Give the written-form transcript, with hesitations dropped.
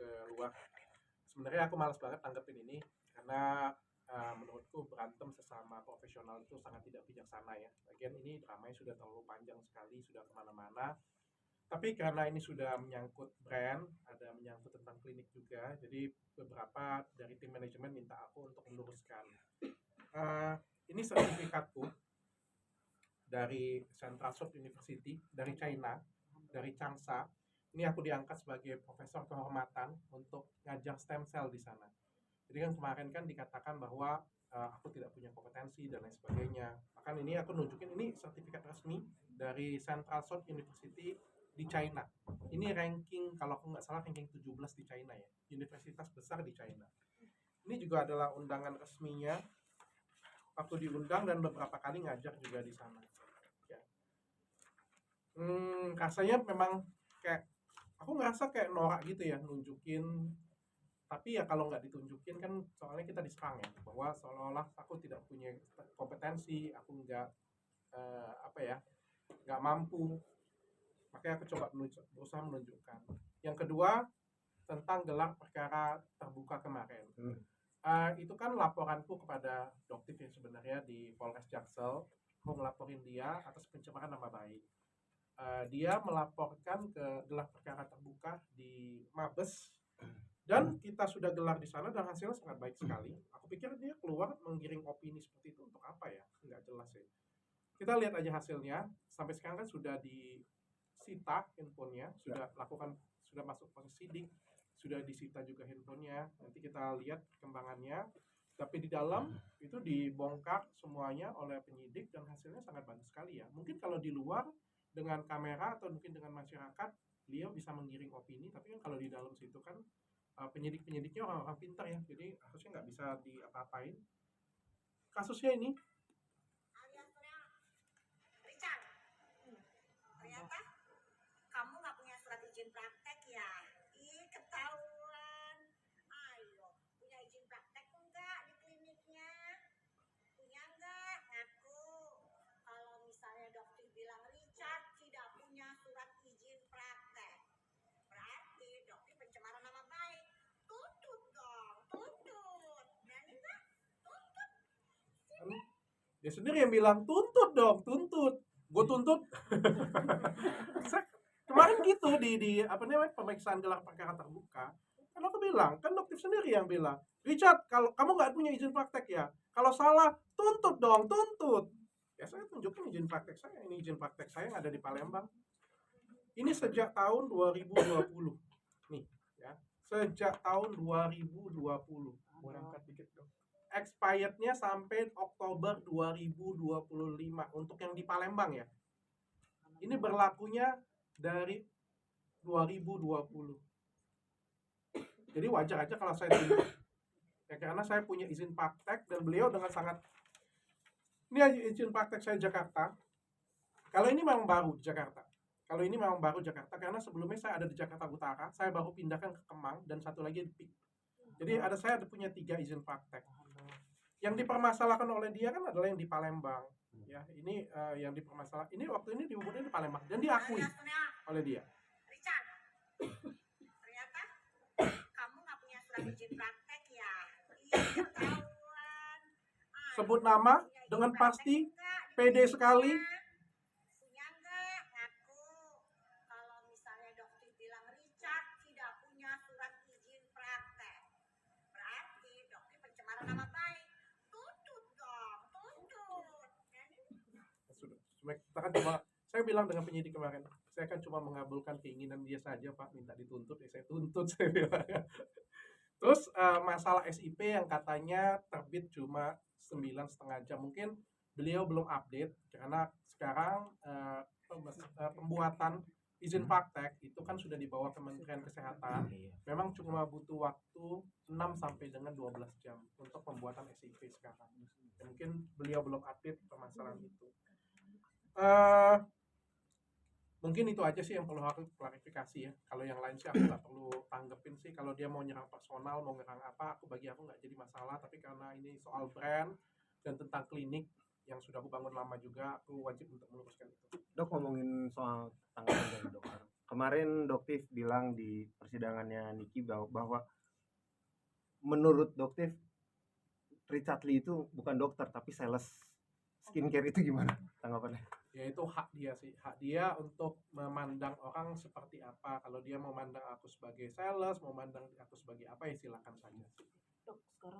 ke luar. Sebenarnya aku malas banget tanggepin ini karena menurutku berantem sesama profesional itu sangat tidak bijaksana ya. Lagian ini dramanya sudah terlalu panjang sekali, sudah kemana-mana. Tapi karena ini sudah menyangkut brand, ada menyangkut tentang klinik juga, jadi beberapa dari tim manajemen minta aku untuk meluruskan. Eh, ini sertifikatku dari Central South University, dari China, dari Changsha. Ini aku diangkat sebagai profesor kehormatan untuk ngajar stem cell di sana. Jadi kan kemarin kan dikatakan bahwa aku tidak punya kompetensi dan lain sebagainya. Bahkan ini aku nunjukin ini sertifikat resmi dari Central South University di China. Ini ranking, kalau aku nggak salah ranking 17 di China ya. Universitas besar di China. Ini juga adalah undangan resminya. Aku diundang dan beberapa kali ngajar juga di sana. Ya. Rasanya memang kayak, aku ngerasa kayak norak gitu ya, nunjukin. Tapi ya kalau nggak ditunjukin kan soalnya kita diserang ya, bahwa seolah-olah aku tidak punya kompetensi, aku nggak nggak mampu. Makanya aku coba berusaha menunjukkan. Yang kedua, tentang gelar perkara terbuka kemarin. Itu kan laporanku kepada Doktif yang sebenarnya di Polres Jaksel. Aku ngelaporin dia atas pencemaran nama baik. Dia melaporkan ke gelar perkara terbuka di Mabes, dan kita sudah gelar di sana dan hasilnya sangat baik sekali. Aku pikir dia keluar menggiring opini seperti itu untuk apa ya? Nggak jelas ya. Kita lihat aja hasilnya. Sampai sekarang kan sudah disita handphonenya, sudah masuk proses sidik, sudah disita juga handphonenya. Nanti kita lihat perkembangannya. Tapi di dalam itu dibongkar semuanya oleh penyidik dan hasilnya sangat bagus sekali ya. Mungkin kalau di luar dengan kamera atau mungkin dengan masyarakat, beliau bisa menggiring opini. Tapi kan kalau di dalam situ kan penyidik-penyidiknya orang-orang pintar ya, jadi harusnya nggak bisa diapa-apain. Kasusnya ini Richard, ternyata kamu nggak punya surat izin praktek ya? Ih, ketahuan. Ayo, punya izin praktek enggak di kliniknya? Punya enggak? Ngaku. Kalau misalnya dokter bilang Richard tidak punya surat izin praktek, berarti dokter pencemaran nama baik. Tuntut dong, tuntut. Berani nggak? Tuntut. dia sendiri yang bilang tuntut dong, tuntut. Gue tuntut. Kemarin gitu di apa namanya pemeriksaan gelar perkara terbuka. Kan aku bilang, kan dokter sendiri yang bilang, Richard, kalau kamu nggak punya izin praktek ya, kalau salah tuntut dong, tuntut. Ya saya tunjukin izin praktek saya, ini izin praktek saya yang ada di Palembang. Ini sejak tahun 2020. Nih, ya. Sejak tahun 2020. Angkat dikit dong. Expirednya sampai Oktober 2025 untuk yang di Palembang ya. Ini berlakunya dari 2020. Jadi wajar aja kalau saya tunjuk. Ya karena saya punya izin praktek dan beliau dengan sangat, ini izin praktek saya Jakarta. Kalau ini memang baru di Jakarta. Kalau ini memang baru Jakarta karena sebelumnya saya ada di Jakarta Utara, saya baru pindahkan ke Kemang dan satu lagi di PIK. Jadi saya punya 3 izin praktek. Yang dipermasalahkan oleh dia kan adalah yang di Palembang. Ya, ini yang dipermasalahkan. Ini waktu ini diumumkan di Palembang dan diakui oleh dia. Richard, ternyata kamu nggak punya surat izin praktek ya? Iya, ketahuan. Sebut nama dengan pasti, pede sekali. Punya nggak? Ngaku. Kalau misalnya dokter bilang Richard tidak punya surat izin praktek, berarti dokter pencemaran nama baik. Tuntut dong, tuntut. Sudah, kita kan cuma, saya bilang dengan penyidik kemarin, saya kan cuma mengabulkan keinginan dia saja Pak, minta dituntut, ya saya tuntut, saya bilang. Terus masalah SIP yang katanya terbit cuma 9,5 jam, mungkin beliau belum update karena sekarang pembuatan izin praktek itu kan sudah dibawa Kementerian Kesehatan. Memang cuma butuh waktu 6 sampai dengan 12 jam untuk pembuatan SIP sekarang. Dan mungkin beliau belum update permasalahan itu. Mungkin itu aja sih yang perlu aku klarifikasi ya. Kalau yang lain sih aku nggak perlu tanggepin sih. Kalau dia mau nyerang personal, mau nyerang apa, bagi aku nggak jadi masalah. Tapi karena ini soal brand dan tentang klinik yang sudah aku bangun lama juga, aku wajib untuk meluruskan itu. Dok, ngomongin soal tanggapan dari dokter, kemarin Doktif bilang di persidangannya Niki bahwa menurut Doktif Richard Lee itu bukan dokter tapi sales skincare. Itu gimana tanggapannya? Ya itu hak dia sih, hak dia untuk memandang orang seperti apa. Kalau dia memandang aku sebagai sales, memandang aku sebagai apa, ya silakan saja sih. Dok, sekarang